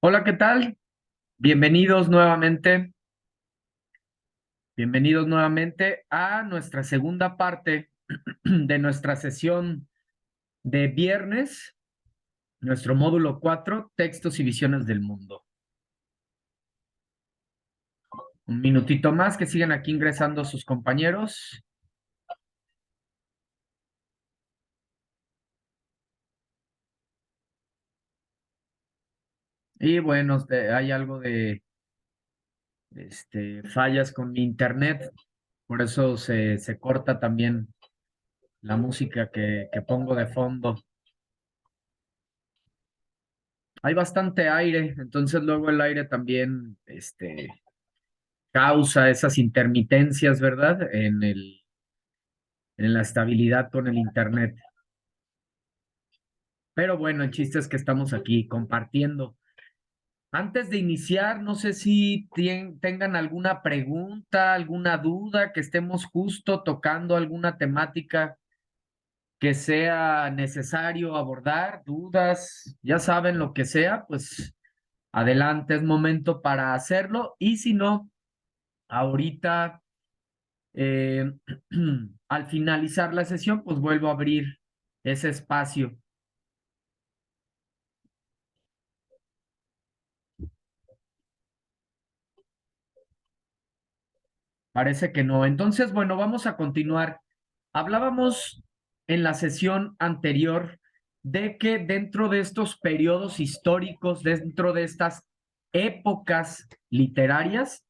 Hola, ¿qué tal? Bienvenidos nuevamente, bienvenidos nuevamente a nuestra segunda parte de nuestra sesión de viernes, nuestro módulo 4, textos y visiones del mundo. Un minutito más que sigan aquí ingresando sus compañeros. Y bueno, hay algo de fallas con mi internet, por eso se corta también la música que pongo de fondo. Hay bastante aire, entonces luego el aire también causa esas intermitencias, ¿verdad? En la estabilidad con el internet. Pero bueno, el chiste es que estamos aquí compartiendo. Antes de iniciar, no sé si tengan alguna pregunta, alguna duda, que estemos justo tocando alguna temática que sea necesario abordar, dudas, ya saben lo que sea, pues adelante, es momento para hacerlo. Y si no, ahorita Eh, al finalizar la sesión, pues vuelvo a abrir ese espacio. Parece que no. Entonces, bueno, vamos a continuar. Hablábamos en la sesión anterior de que dentro de estos periodos históricos, dentro de estas épocas literarias,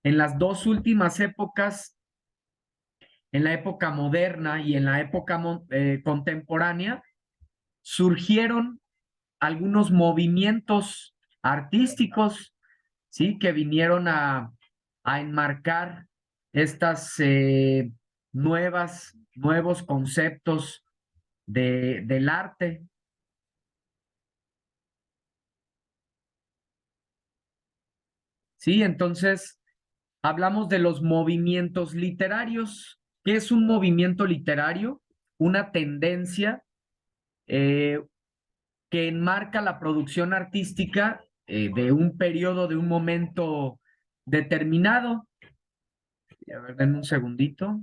en las dos últimas épocas, en la época moderna y en la época contemporánea, surgieron algunos movimientos artísticos, ¿sí? Que vinieron a enmarcar estas nuevos conceptos del arte, ¿sí? Entonces, hablamos de los movimientos literarios. ¿Qué es un movimiento literario? Una tendencia eh, que enmarca la producción artística de un periodo, de un momento determinado. A ver, denme un segundito.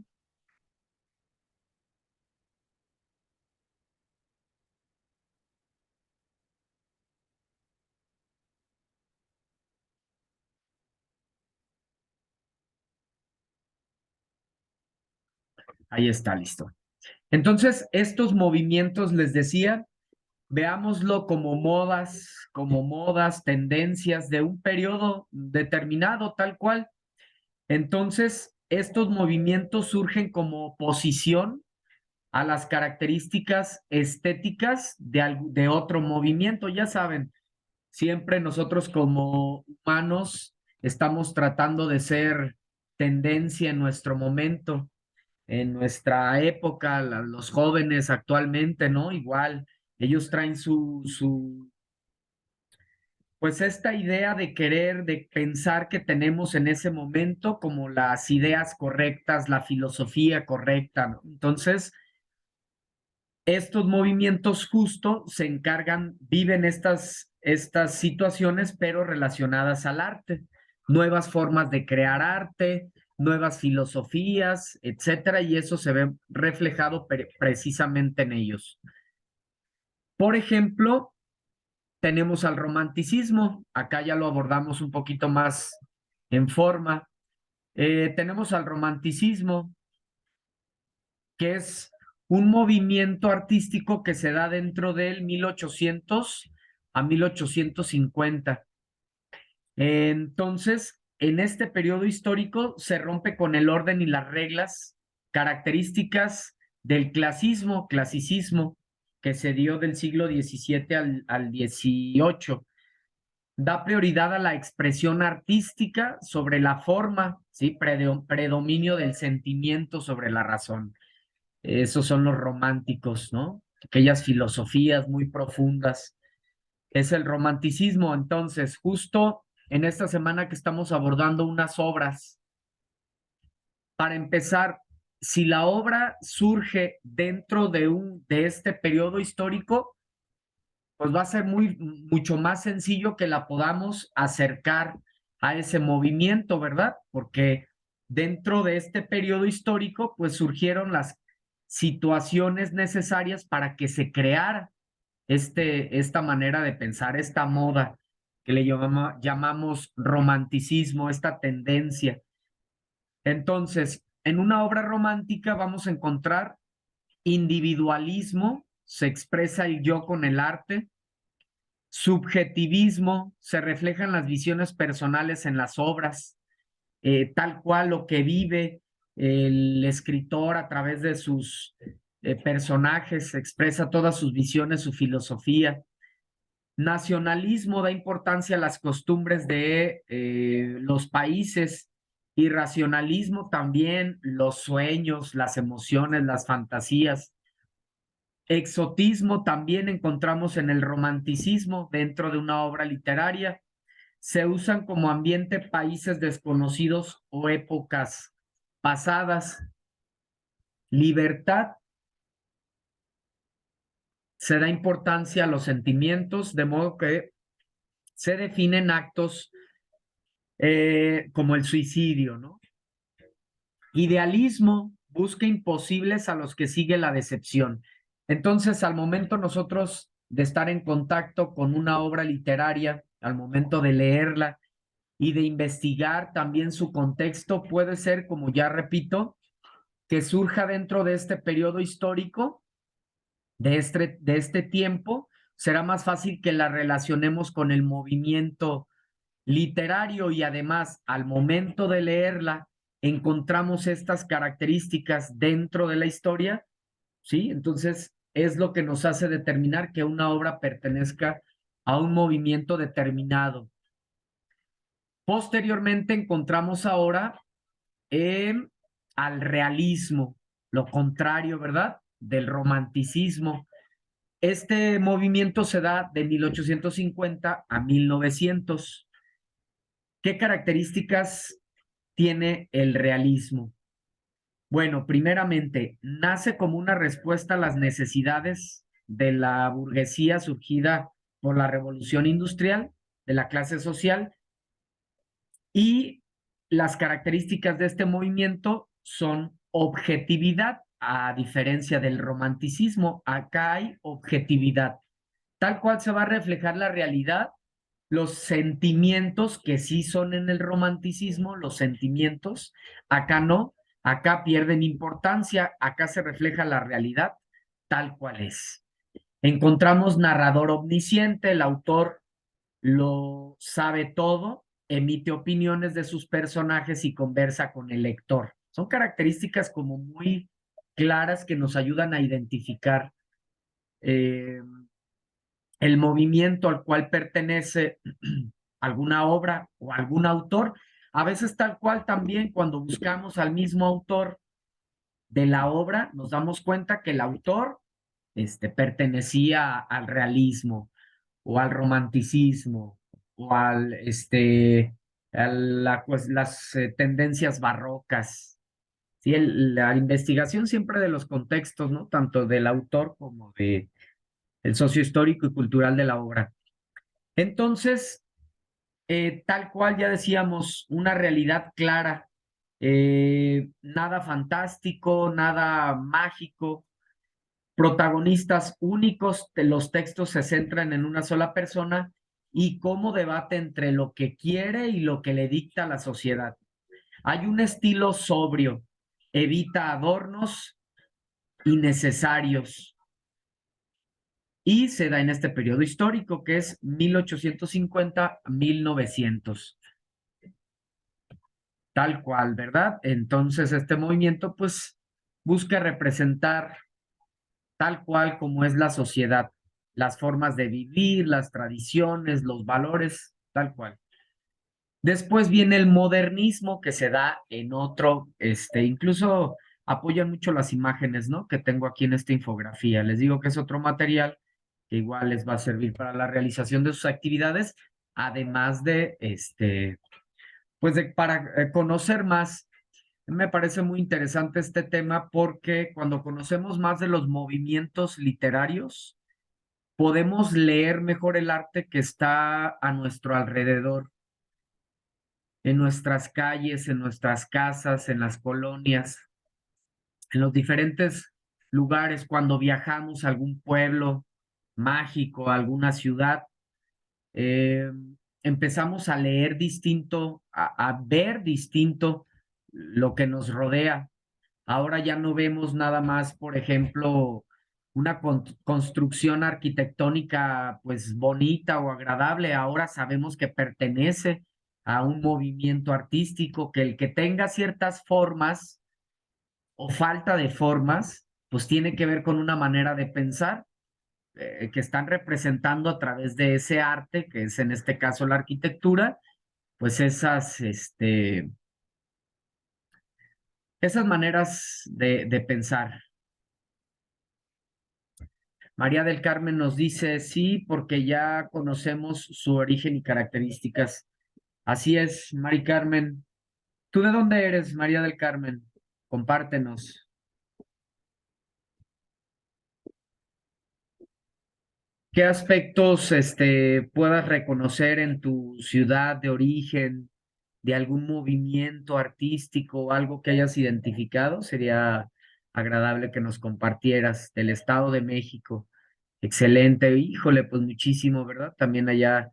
Ahí está, listo. Entonces, estos movimientos, les decía, veámoslo como modas, tendencias de un periodo determinado, tal cual. Entonces, estos movimientos surgen como oposición a las características estéticas de otro movimiento. Ya saben, siempre nosotros como humanos estamos tratando de ser tendencia en nuestro momento, en nuestra época, los jóvenes actualmente, ¿no? Igual, ellos traen pues esta idea de querer, de pensar que tenemos en ese momento como las ideas correctas, la filosofía correcta, ¿no? Entonces, estos movimientos justo se encargan, viven estas situaciones, pero relacionadas al arte, nuevas formas de crear arte, nuevas filosofías, etcétera, y eso se ve reflejado precisamente en ellos. Por ejemplo, tenemos al romanticismo, acá ya lo abordamos un poquito más en forma. Tenemos al romanticismo, que es un movimiento artístico que se da dentro del 1800 a 1850. Entonces, en este periodo histórico se rompe con el orden y las reglas características del clasicismo, que se dio del siglo XVII al XVIII. Da prioridad a la expresión artística sobre la forma, ¿sí? Predominio del sentimiento sobre la razón. Esos son los románticos, ¿no? Aquellas filosofías muy profundas. Es el romanticismo. Entonces, justo en esta semana que estamos abordando unas obras, para empezar, si la obra surge dentro de este periodo histórico, pues va a ser mucho más sencillo que la podamos acercar a ese movimiento, ¿verdad? Porque dentro de este periodo histórico, pues surgieron las situaciones necesarias para que se creara esta manera de pensar, esta moda que le llamamos romanticismo, esta tendencia. Entonces, en una obra romántica vamos a encontrar individualismo, se expresa el yo con el arte, subjetivismo, se reflejan las visiones personales en las obras, tal cual lo que vive el escritor a través de sus personajes, expresa todas sus visiones, su filosofía. Nacionalismo da importancia a las costumbres de los países y racionalismo también, los sueños, las emociones, las fantasías. Exotismo también encontramos en el romanticismo dentro de una obra literaria. Se usan como ambiente países desconocidos o épocas pasadas. Libertad, se da importancia a los sentimientos, de modo que se definen actos como el suicidio, ¿no? Idealismo busca imposibles a los que sigue la decepción. Entonces, al momento nosotros de estar en contacto con una obra literaria, al momento de leerla y de investigar también su contexto, puede ser, como ya repito, que surja dentro de este periodo histórico, de este tiempo, será más fácil que la relacionemos con el movimiento literario y además al momento de leerla encontramos estas características dentro de la historia, ¿sí? Entonces es lo que nos hace determinar que una obra pertenezca a un movimiento determinado. Posteriormente encontramos ahora al realismo, lo contrario, ¿verdad? Del romanticismo. Este movimiento se da de 1850 a 1900. ¿Qué características tiene el realismo? Bueno, primeramente, nace como una respuesta a las necesidades de la burguesía surgida por la revolución industrial, de la clase social, y las características de este movimiento son objetividad, a diferencia del romanticismo. Acá hay objetividad, tal cual se va a reflejar la realidad, los sentimientos que sí son en el romanticismo, los sentimientos, acá no, acá pierden importancia, acá se refleja la realidad tal cual es. Encontramos narrador omnisciente, el autor lo sabe todo, emite opiniones de sus personajes y conversa con el lector. Son características como muy claras que nos ayudan a identificar eh, el movimiento al cual pertenece alguna obra o algún autor. A veces tal cual también cuando buscamos al mismo autor de la obra, nos damos cuenta que el autor pertenecía al realismo o al romanticismo o pues, las tendencias barrocas. Sí, la investigación siempre de los contextos, ¿no? Tanto del autor como de el socio histórico y cultural de la obra. Entonces, tal cual ya decíamos, una realidad clara, nada fantástico, nada mágico, protagonistas únicos, los textos se centran en una sola persona y cómo debate entre lo que quiere y lo que le dicta la sociedad. Hay un estilo sobrio, evita adornos innecesarios y se da en este periodo histórico que es 1850 a 1900. Tal cual, ¿verdad? Entonces este movimiento pues busca representar tal cual como es la sociedad, las formas de vivir, las tradiciones, los valores, tal cual. Después viene el modernismo que se da en otro, incluso apoyan mucho las imágenes, ¿no? Que tengo aquí en esta infografía. Les digo que es otro material que igual les va a servir para la realización de sus actividades, además de, pues para conocer más. Me parece muy interesante este tema porque cuando conocemos más de los movimientos literarios, podemos leer mejor el arte que está a nuestro alrededor, en nuestras calles, en nuestras casas, en las colonias, en los diferentes lugares, cuando viajamos a algún pueblo mágico, a alguna ciudad, eh, empezamos a leer distinto, a ver distinto lo que nos rodea. Ahora ya no vemos nada más, por ejemplo, una construcción arquitectónica pues bonita o agradable. Ahora sabemos que pertenece a un movimiento artístico, que el que tenga ciertas formas o falta de formas, pues tiene que ver con una manera de pensar que están representando a través de ese arte, que es en este caso la arquitectura, pues esas maneras de pensar. María del Carmen nos dice, sí, porque ya conocemos su origen y características. Así es, Mari Carmen. ¿Tú de dónde eres, María del Carmen? Compártenos. ¿Qué aspectos puedas reconocer en tu ciudad de origen, de algún movimiento artístico o algo que hayas identificado? Sería agradable que nos compartieras del Estado de México. Excelente, híjole, pues muchísimo, ¿verdad? También allá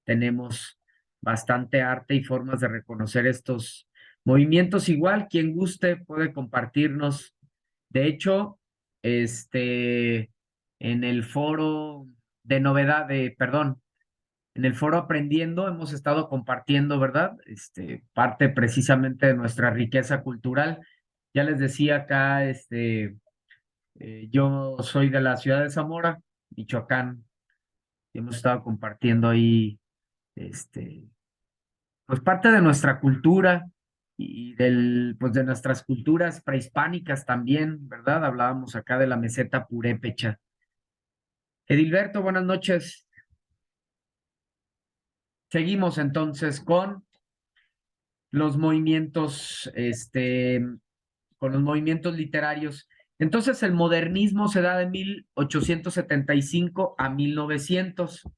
tenemos bastante arte y formas de reconocer estos movimientos. Igual, quien guste puede compartirnos. De hecho, en el foro de novedad, perdón, en el foro Aprendiendo hemos estado compartiendo, ¿verdad? Parte precisamente de nuestra riqueza cultural. Ya les decía acá, yo soy de la ciudad de Zamora, Michoacán, y hemos estado compartiendo ahí, este, pues parte de nuestra cultura y pues de nuestras culturas prehispánicas también, ¿verdad? Hablábamos acá de la meseta purépecha. Edilberto, buenas noches. Seguimos entonces los movimientos, con los movimientos literarios. Entonces, el modernismo se da de 1875 a 1900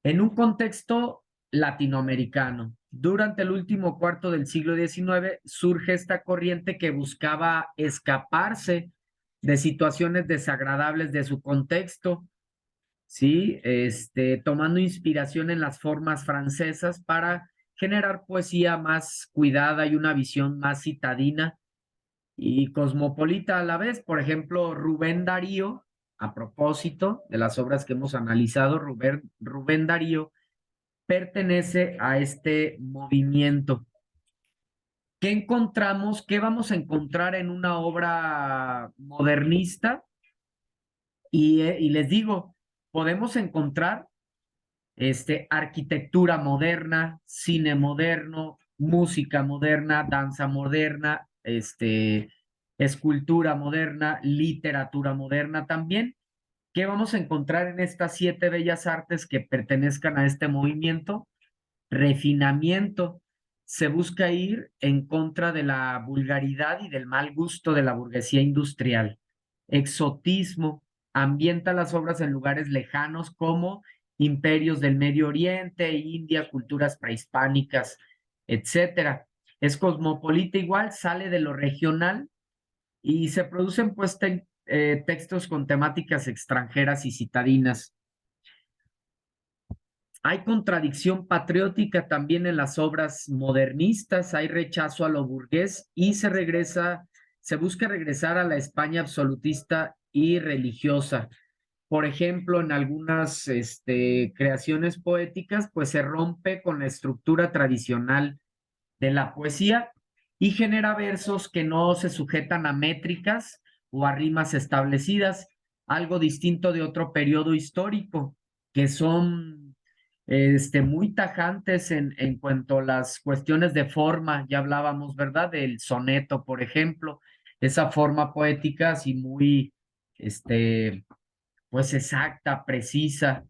en un contexto latinoamericano. Durante el último cuarto del siglo XIX surge esta corriente que buscaba escaparse de situaciones desagradables de su contexto, ¿sí? Tomando inspiración en las formas francesas para generar poesía más cuidada y una visión más citadina y cosmopolita a la vez. Por ejemplo, Rubén Darío, a propósito de las obras que hemos analizado, Rubén Darío pertenece a este movimiento. ¿Qué encontramos? ¿Qué vamos a encontrar en una obra modernista? Y les digo, podemos encontrar arquitectura moderna, cine moderno, música moderna, danza moderna, escultura moderna, literatura moderna también. ¿Qué vamos a encontrar en estas 7 bellas artes que pertenezcan a este movimiento? Refinamiento. Se busca ir en contra de la vulgaridad y del mal gusto de la burguesía industrial. Exotismo. Ambienta las obras en lugares lejanos como imperios del Medio Oriente, India, culturas prehispánicas, etcétera. Es cosmopolita igual, sale de lo regional y se producen pues textos con temáticas extranjeras y citadinas. Hay contradicción patriótica también en las obras modernistas, hay rechazo a lo burgués y se busca regresar a la España absolutista y religiosa. Por ejemplo, en algunas creaciones poéticas, pues se rompe con la estructura tradicional de la poesía y genera versos que no se sujetan a métricas o a rimas establecidas, algo distinto de otro periodo histórico, que son muy tajantes en cuanto a las cuestiones de forma, ya hablábamos, ¿verdad? Del soneto, por ejemplo, esa forma poética así muy, pues exacta, precisa.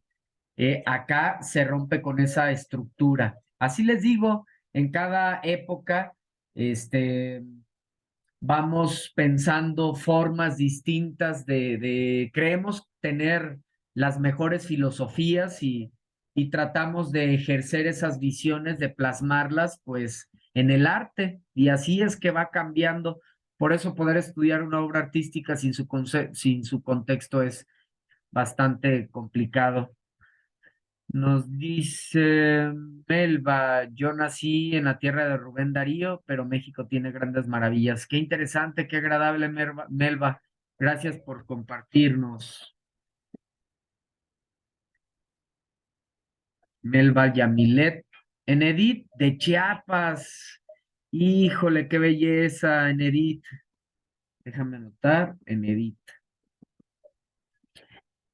Acá se rompe con esa estructura. Así les digo, en cada época, este, vamos pensando formas distintas creemos tener las mejores filosofías y tratamos de ejercer esas visiones, de plasmarlas pues en el arte y así es que va cambiando. Por eso poder estudiar una obra artística sin su contexto es bastante complicado. Nos dice Melba, yo nací en la tierra de Rubén Darío, pero México tiene grandes maravillas. Qué interesante, qué agradable, Melba. Gracias por compartirnos. Melba Yamilet. Enedit de Chiapas. Híjole, qué belleza, Enedit. Déjame anotar, Enedit.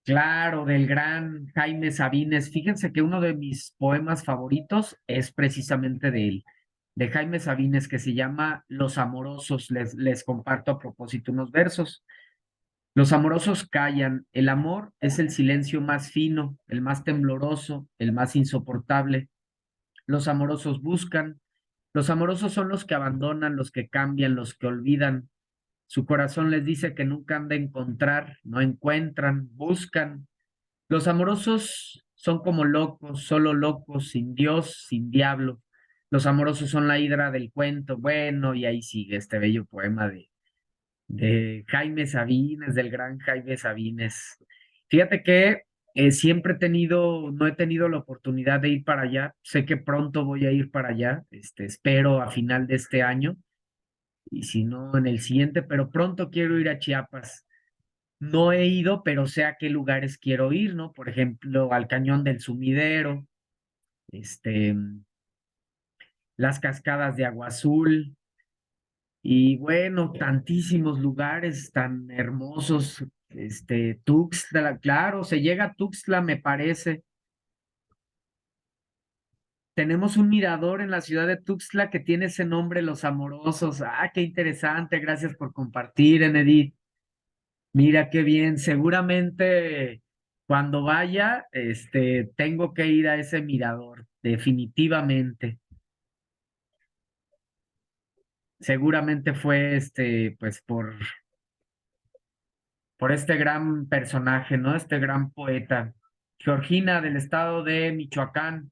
Claro, del gran Jaime Sabines. Fíjense que uno de mis poemas favoritos es precisamente de él, de Jaime Sabines, que se llama Los Amorosos. Les comparto a propósito unos versos. Los amorosos callan. El amor es el silencio más fino, el más tembloroso, el más insoportable. Los amorosos buscan. Los amorosos son los que abandonan, los que cambian, los que olvidan. Su corazón les dice que nunca han de encontrar, no encuentran, buscan. Los amorosos son como locos, solo locos, sin Dios, sin diablo. Los amorosos son la hidra del cuento. Bueno, y ahí sigue este bello poema de Jaime Sabines, del gran Jaime Sabines. Fíjate que siempre he tenido, no he tenido la oportunidad de ir para allá. Sé que pronto voy a ir para allá. Espero a final de este año y si no en el siguiente, pero pronto quiero ir a Chiapas. No he ido, pero sé a qué lugares quiero ir, ¿no? Por ejemplo, al Cañón del Sumidero, este, las cascadas de Agua Azul, y bueno, tantísimos lugares tan hermosos, Tuxtla, claro, se llega a Tuxtla, me parece. Tenemos un mirador en la ciudad de Tuxtla que tiene ese nombre, Los Amorosos. Ah, qué interesante, gracias por compartir, Enedith. Mira qué bien, seguramente cuando vaya, tengo que ir a ese mirador, definitivamente. Seguramente fue pues por este gran personaje, ¿no? Este gran poeta. Georgina del estado de Michoacán.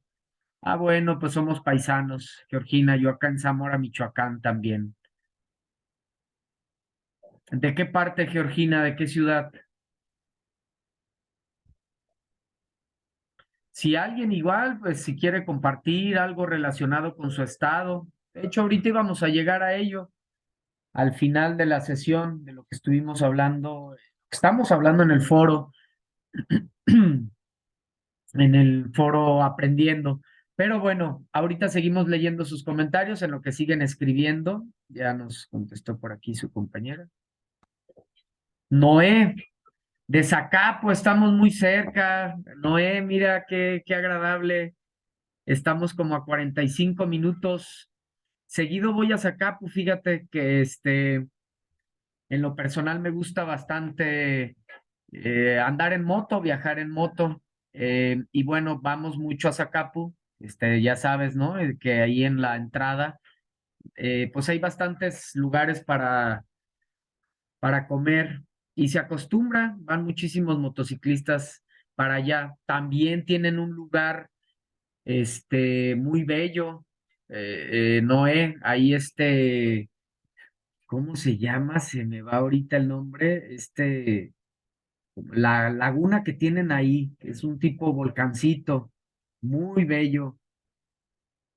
Ah, bueno, pues somos paisanos. Georgina, yo acá en Zamora, Michoacán también. ¿De qué parte, Georgina? ¿De qué ciudad? Si alguien igual, pues si quiere compartir algo relacionado con su estado. De hecho, ahorita íbamos a llegar a ello al final de la sesión de lo que estuvimos hablando. Estamos hablando en el foro aprendiendo. Pero bueno, ahorita seguimos leyendo sus comentarios en lo que siguen escribiendo. Ya nos contestó por aquí su compañera. Noé, de Zacapo, estamos muy cerca. Noé, mira qué agradable. Estamos como a 45 minutos. Seguido voy a Zacapo, fíjate que en lo personal me gusta bastante andar en moto, viajar en moto. Y bueno, vamos mucho a Zacapu, ya sabes, ¿no? Que ahí en la entrada, pues hay bastantes lugares para comer y se acostumbra, van muchísimos motociclistas para allá. También tienen un lugar, muy bello, Noé, ahí ¿cómo se llama? Se me va ahorita el nombre, la laguna que tienen ahí, que es un tipo volcancito, muy bello.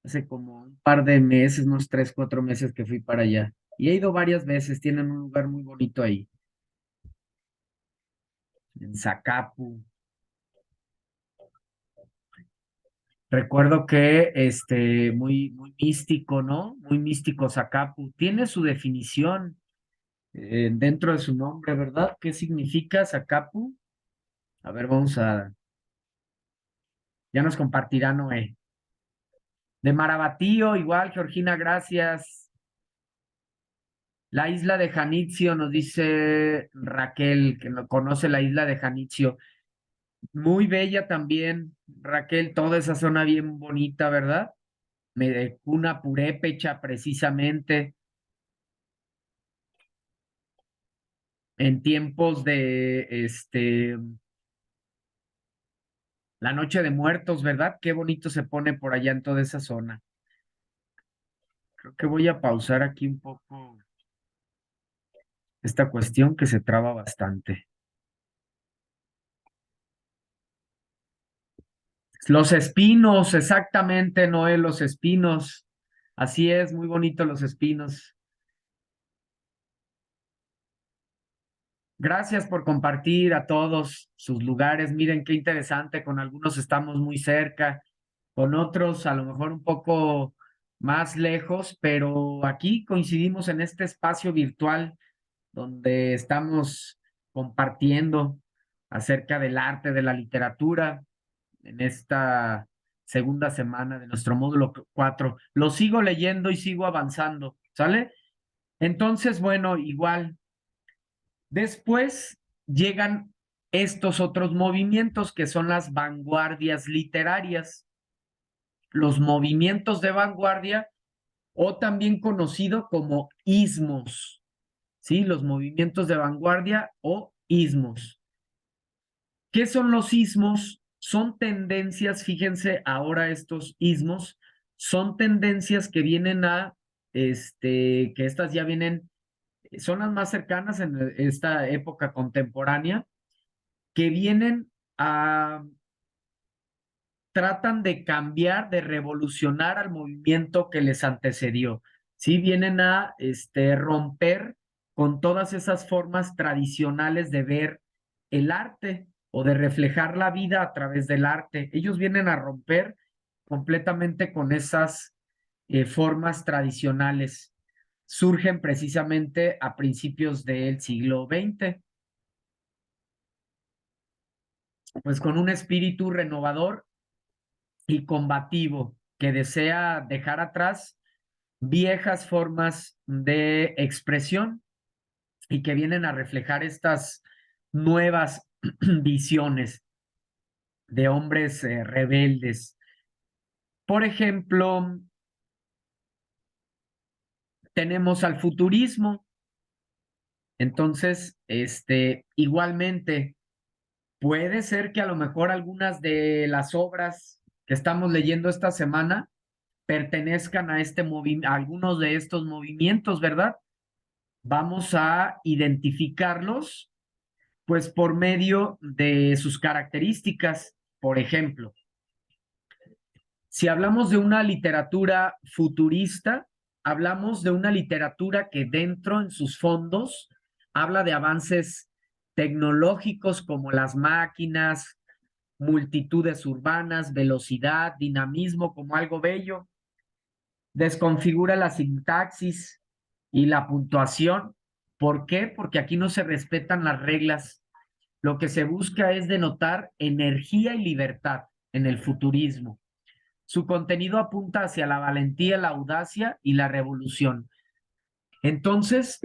Hace como un par de meses, unos 3, 4 meses que fui para allá. Y he ido varias veces, tienen un lugar muy bonito ahí, en Zacapu. Recuerdo que muy místico, ¿no? Muy místico Zacapu. Tiene su definición dentro de su nombre, ¿verdad? ¿Qué significa Zacapu? A ver, ya nos compartirá Noé. De Marabatío, igual, Georgina, gracias. La isla de Janitzio, nos dice Raquel, que no conoce la isla de Janitzio. Muy bella también, Raquel, toda esa zona bien bonita, ¿verdad? Cuna Purépecha, precisamente, en tiempos La Noche de Muertos, ¿verdad? Qué bonito se pone por allá en toda esa zona. Creo que voy a pausar aquí un poco esta cuestión que se traba bastante. Los espinos, exactamente, Noé, los espinos. Así es, muy bonito los espinos. Gracias por compartir a todos sus lugares. Miren qué interesante, con algunos estamos muy cerca, con otros a lo mejor un poco más lejos, pero aquí coincidimos en este espacio virtual donde estamos compartiendo acerca del arte, de la literatura, en esta segunda semana de nuestro módulo 4. Lo sigo leyendo y sigo avanzando, ¿sale? Entonces, bueno, igual, después llegan estos otros movimientos que son las vanguardias literarias, los movimientos de vanguardia o también conocido como ismos, ¿sí? Los movimientos de vanguardia o ismos. ¿Qué son los ismos? Son tendencias, fíjense ahora estos ismos, son tendencias que vienen que estas ya vienen, son las más cercanas en esta época contemporánea, que vienen a, tratan de cambiar, de revolucionar al movimiento que les antecedió. Sí, vienen a romper con todas esas formas tradicionales de ver el arte o de reflejar la vida a través del arte. Ellos vienen a romper completamente con esas formas tradicionales. Surgen precisamente a principios del siglo XX, pues con un espíritu renovador y combativo que desea dejar atrás viejas formas de expresión y que vienen a reflejar estas nuevas visiones de hombres rebeldes. Por ejemplo, tenemos al futurismo. Entonces, igualmente, puede ser que a lo mejor algunas de las obras que estamos leyendo esta semana pertenezcan a a algunos de estos movimientos, ¿verdad? Vamos a identificarlos, pues por medio de sus características. Por ejemplo, si hablamos de una literatura futurista, hablamos de una literatura que dentro, en sus fondos, habla de avances tecnológicos como las máquinas, multitudes urbanas, velocidad, dinamismo como algo bello, desconfigura la sintaxis y la puntuación. ¿Por qué? Porque aquí no se respetan las reglas. Lo que se busca es denotar energía y libertad en el futurismo. Su contenido apunta hacia la valentía, la audacia y la revolución. Entonces,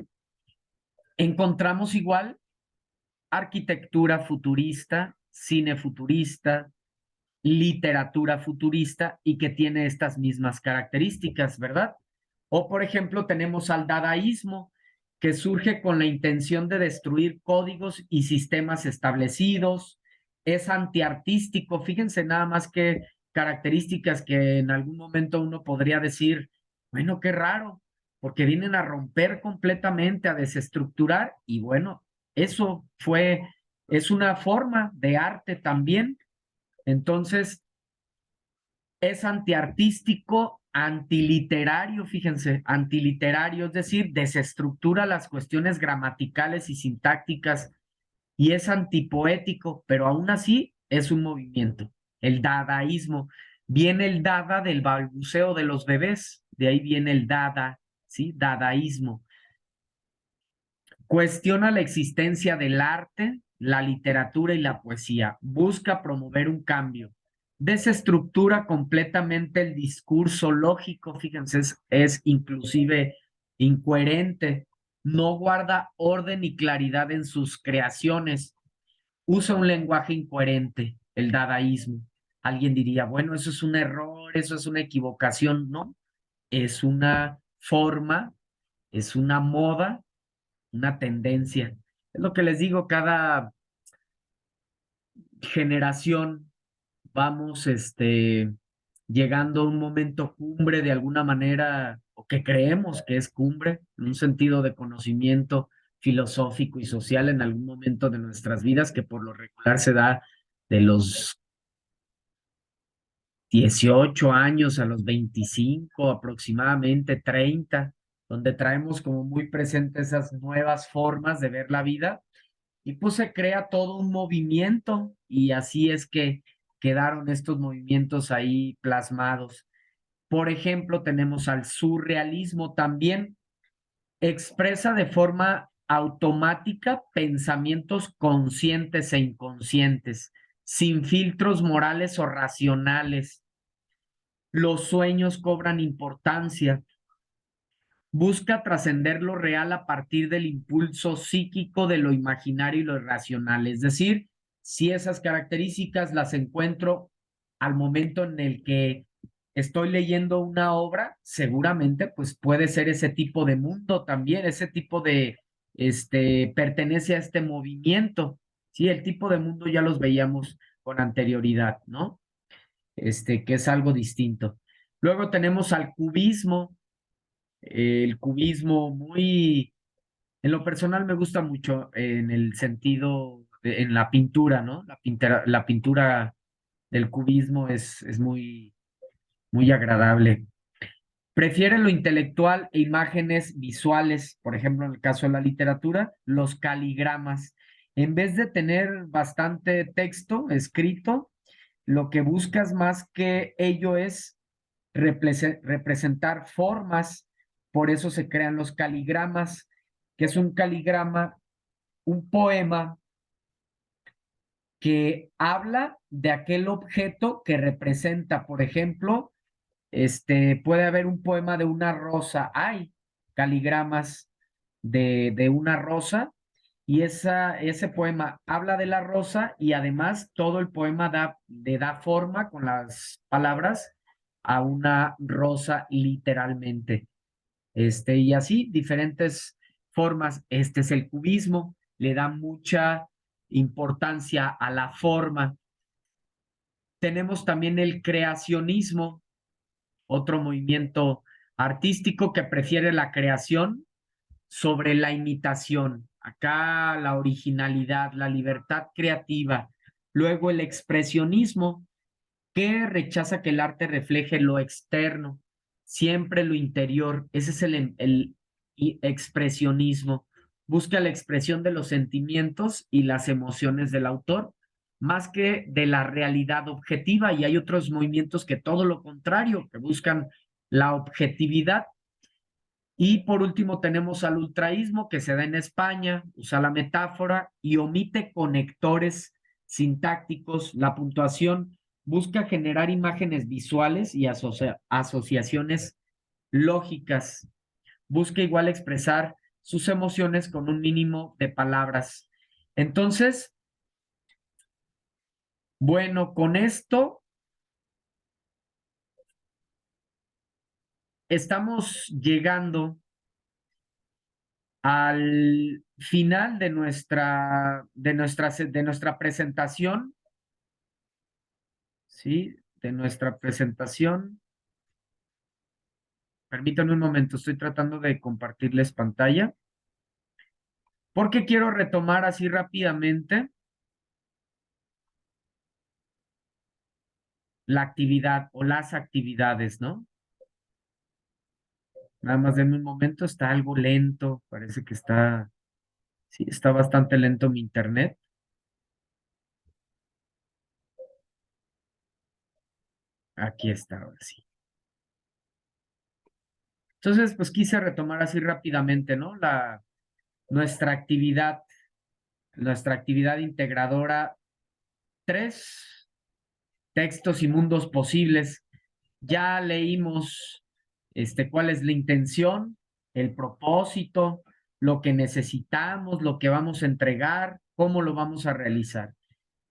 encontramos igual arquitectura futurista, cine futurista, literatura futurista y que tiene estas mismas características, ¿verdad? O, por ejemplo, tenemos al dadaísmo, que surge con la intención de destruir códigos y sistemas establecidos, es antiartístico, fíjense nada más que características que en algún momento uno podría decir, bueno, qué raro, porque vienen a romper completamente, a desestructurar, y bueno, eso es una forma de arte también. Entonces, es antiartístico, antiliterario, fíjense, antiliterario, es decir, desestructura las cuestiones gramaticales y sintácticas y es antipoético, pero aún así es un movimiento. El dadaísmo. Viene el dada del balbuceo de los bebés, de ahí viene el dada, ¿sí? Dadaísmo. Cuestiona la existencia del arte, la literatura y la poesía. Busca promover un cambio. Desestructura completamente el discurso lógico, fíjense, es inclusive incoherente. No guarda orden y claridad en sus creaciones. Usa un lenguaje incoherente, el dadaísmo. Alguien diría, bueno, eso es un error, eso es una equivocación. No, es una forma, es una moda, una tendencia. Es lo que les digo, cada generación vamos llegando a un momento cumbre de alguna manera, o que creemos que es cumbre, en un sentido de conocimiento filosófico y social en algún momento de nuestras vidas, que por lo regular se da de los 18 años a los 25, aproximadamente 30, donde traemos como muy presentes esas nuevas formas de ver la vida y pues se crea todo un movimiento y así es que quedaron estos movimientos ahí plasmados. Por ejemplo, tenemos al surrealismo también, expresa de forma automática pensamientos conscientes e inconscientes, sin filtros morales o racionales. Los sueños cobran importancia. Busca trascender lo real a partir del impulso psíquico de lo imaginario y lo irracional. Es decir, si esas características las encuentro al momento en el que estoy leyendo una obra, seguramente pues puede ser ese tipo de mundo también, ese tipo de, pertenece a este movimiento. Sí, el tipo de mundo ya los veíamos con anterioridad, ¿no? Que es algo distinto. Luego tenemos al cubismo, el cubismo muy, en lo personal me gusta mucho en el sentido, en la pintura, ¿no? La pintura del cubismo es muy, muy agradable. Prefiere lo intelectual e imágenes visuales, por ejemplo, en el caso de la literatura, los caligramas. En vez de tener bastante texto escrito, lo que buscas más que ello es representar formas, por eso se crean los caligramas, que es un caligrama, un poema que habla de aquel objeto que representa, por ejemplo, puede haber un poema de una rosa, hay caligramas de una rosa, y ese poema habla de la rosa y además todo el poema le da forma con las palabras a una rosa literalmente. Y así, diferentes formas. Este es el cubismo, le da mucha importancia a la forma. Tenemos también el creacionismo, otro movimiento artístico que prefiere la creación sobre la imitación. Acá la originalidad, la libertad creativa. Luego el expresionismo, que rechaza que el arte refleje lo externo, siempre lo interior. Ese es el expresionismo. Busca la expresión de los sentimientos y las emociones del autor, más que de la realidad objetiva. Y hay otros movimientos que todo lo contrario, que buscan la objetividad. Y por último tenemos al ultraísmo que se da en España, usa la metáfora y omite conectores sintácticos. La puntuación busca generar imágenes visuales y asociaciones lógicas. Busca igual expresar sus emociones con un mínimo de palabras. Entonces, bueno, con esto estamos llegando al final de nuestra presentación, ¿sí? De nuestra presentación. Permítanme un momento, estoy tratando de compartirles pantalla, porque quiero retomar así rápidamente la actividad o las actividades, ¿no? Nada más denme un momento, está algo lento, parece que sí, está bastante lento mi internet. Aquí está, ahora sí. Entonces, pues quise retomar así rápidamente, ¿no? Nuestra actividad integradora 3, textos y mundos posibles. Ya leímos cuál es la intención, el propósito, lo que necesitamos, lo que vamos a entregar, cómo lo vamos a realizar.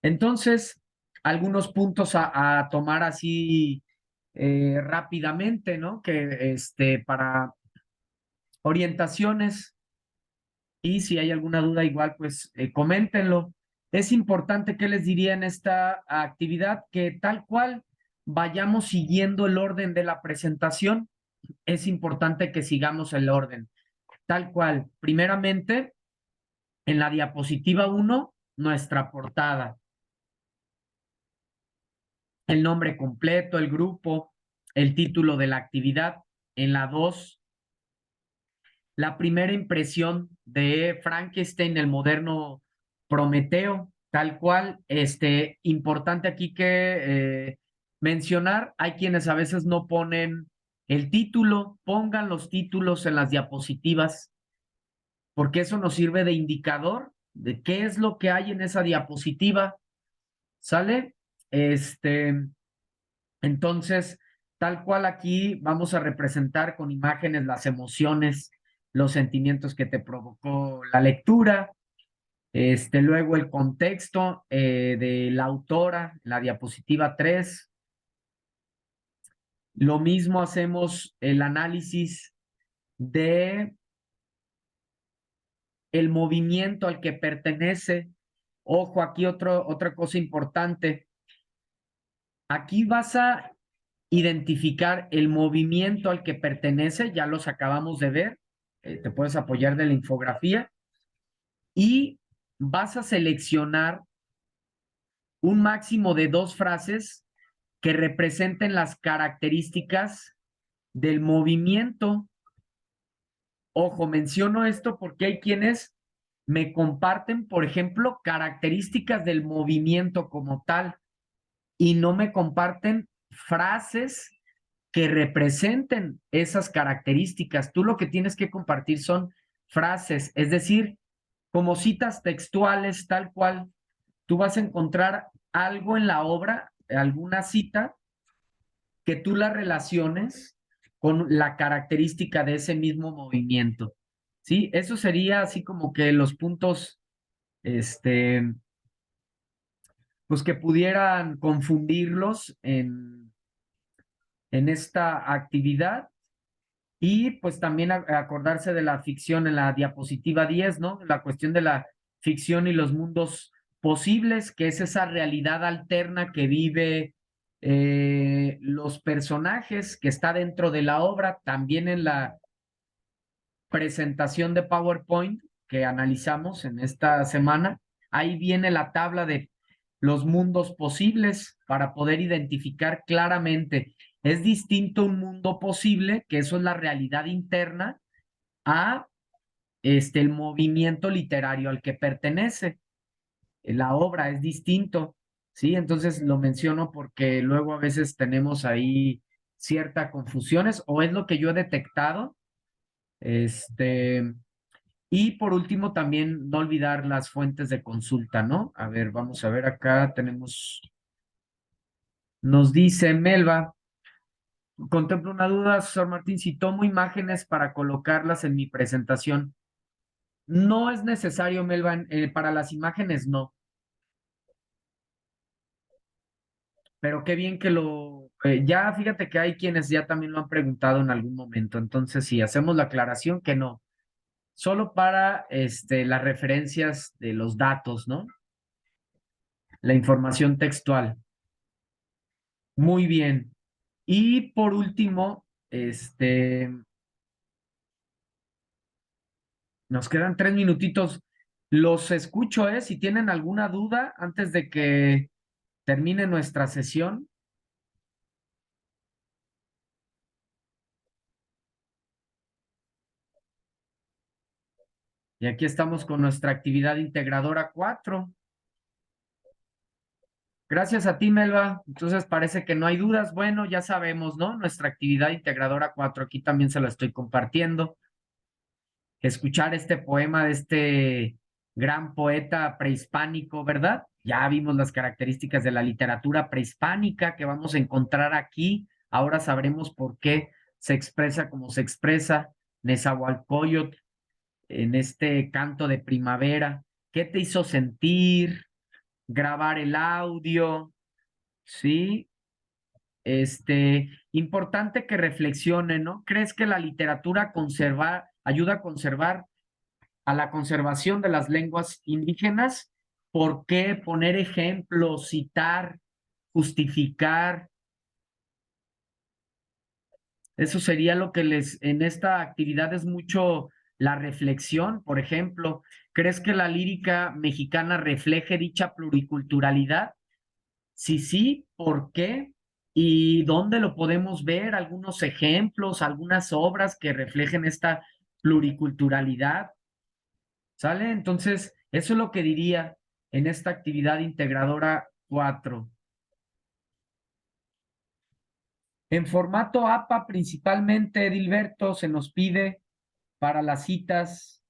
Entonces, algunos puntos a tomar así rápidamente, ¿no? Que para orientaciones, y si hay alguna duda igual, pues coméntenlo. Es importante que les diría en esta actividad que tal cual vayamos siguiendo el orden de la presentación. Es importante que sigamos el orden. Tal cual. Primeramente, en la diapositiva 1, nuestra portada. El nombre completo, el grupo, el título de la actividad. En la 2, la primera impresión de Frankenstein, el moderno Prometeo, tal cual. Importante aquí que mencionar, hay quienes a veces no ponen el título, pongan los títulos en las diapositivas, porque eso nos sirve de indicador de qué es lo que hay en esa diapositiva, ¿sale? Entonces, tal cual aquí vamos a representar con imágenes las emociones, los sentimientos que te provocó la lectura, luego el contexto de la autora, la diapositiva 3. Lo mismo hacemos el análisis de el movimiento al que pertenece. Ojo, aquí otra cosa importante. Aquí vas a identificar el movimiento al que pertenece, ya los acabamos de ver, te puedes apoyar de la infografía, y vas a seleccionar un máximo de 2 frases que representen las características del movimiento. Ojo, menciono esto porque hay quienes me comparten, por ejemplo, características del movimiento como tal y no me comparten frases que representen esas características. Tú lo que tienes que compartir son frases, es decir, como citas textuales, tal cual. Tú vas a encontrar algo en la obra, alguna cita, que tú la relaciones con la característica de ese mismo movimiento. ¿Sí? Eso sería así como que los puntos, pues que pudieran confundirlos en esta actividad. Y pues también acordarse de la ficción en la diapositiva 10, ¿no? La cuestión de la ficción y los mundos posibles, que es esa realidad alterna que vive los personajes, que está dentro de la obra, también en la presentación de PowerPoint que analizamos en esta semana. Ahí viene la tabla de los mundos posibles para poder identificar claramente. Es distinto un mundo posible, que eso es la realidad interna, a el movimiento literario al que pertenece. La obra es distinto, ¿sí? Entonces lo menciono porque luego a veces tenemos ahí ciertas confusiones o es lo que yo he detectado. Y por último, también no olvidar las fuentes de consulta, ¿no? A ver, vamos a ver acá, nos dice Melba, contemplo una duda, Sor Martín, si tomo imágenes para colocarlas en mi presentación, no es necesario, Melba, para las imágenes no, pero qué bien que ya fíjate que hay quienes ya también lo han preguntado en algún momento, entonces sí, hacemos la aclaración que no, solo para las referencias de los datos, ¿no? La información textual. Muy bien. Y por último, nos quedan 3 minutitos. Los escucho, ¿eh? Si tienen alguna duda antes de que termine nuestra sesión. Y aquí estamos con nuestra actividad integradora 4. Gracias a ti, Melba. Entonces parece que no hay dudas. Bueno, ya sabemos, ¿no? Nuestra actividad integradora 4. Aquí también se la estoy compartiendo. Escuchar este poema de este gran poeta prehispánico, ¿verdad? Ya vimos las características de la literatura prehispánica que vamos a encontrar aquí. Ahora sabremos por qué se expresa como se expresa Nezahualcóyotl en este canto de primavera. ¿Qué te hizo sentir? Grabar el audio, ¿sí? Importante que reflexionen, ¿no? ¿Crees que la literatura ayuda a conservar a la conservación de las lenguas indígenas? por qué, poner ejemplos, citar, justificar. Eso sería lo que les, en esta actividad es mucho la reflexión. Por ejemplo, ¿crees que la lírica mexicana refleje dicha pluriculturalidad? Si sí, ¿por qué? ¿Y dónde lo podemos ver? ¿Algunos ejemplos, algunas obras que reflejen esta pluriculturalidad? ¿Sale? Entonces, eso es lo que diría en esta actividad integradora 4. En formato APA principalmente, Edilberto, se nos pide para las citas.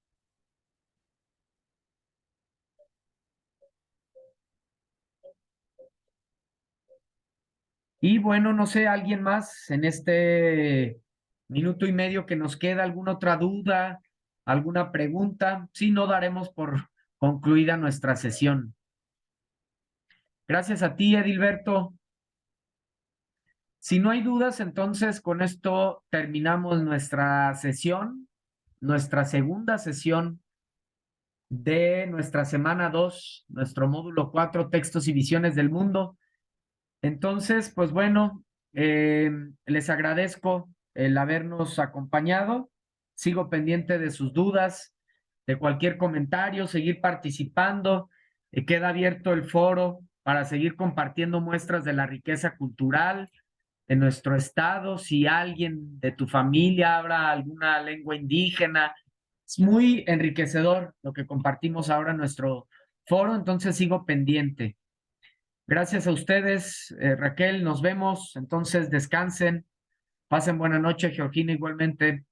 Y bueno, no sé, alguien más en este minuto y medio que nos queda, alguna otra duda, alguna pregunta. Si no, daremos por concluida nuestra sesión. Gracias a ti, Edilberto. Si no hay dudas, entonces con esto terminamos nuestra sesión, nuestra segunda sesión de nuestra semana 2, nuestro módulo 4, textos y visiones del mundo. Entonces, pues bueno, les agradezco el habernos acompañado. Sigo pendiente de sus dudas, de cualquier comentario, seguir participando. Queda abierto el foro para seguir compartiendo muestras de la riqueza cultural de nuestro estado. Si alguien de tu familia habla alguna lengua indígena, es muy enriquecedor lo que compartimos ahora en nuestro foro, entonces sigo pendiente. Gracias a ustedes, Raquel, nos vemos. Entonces, descansen, pasen buena noche, Georgina, igualmente.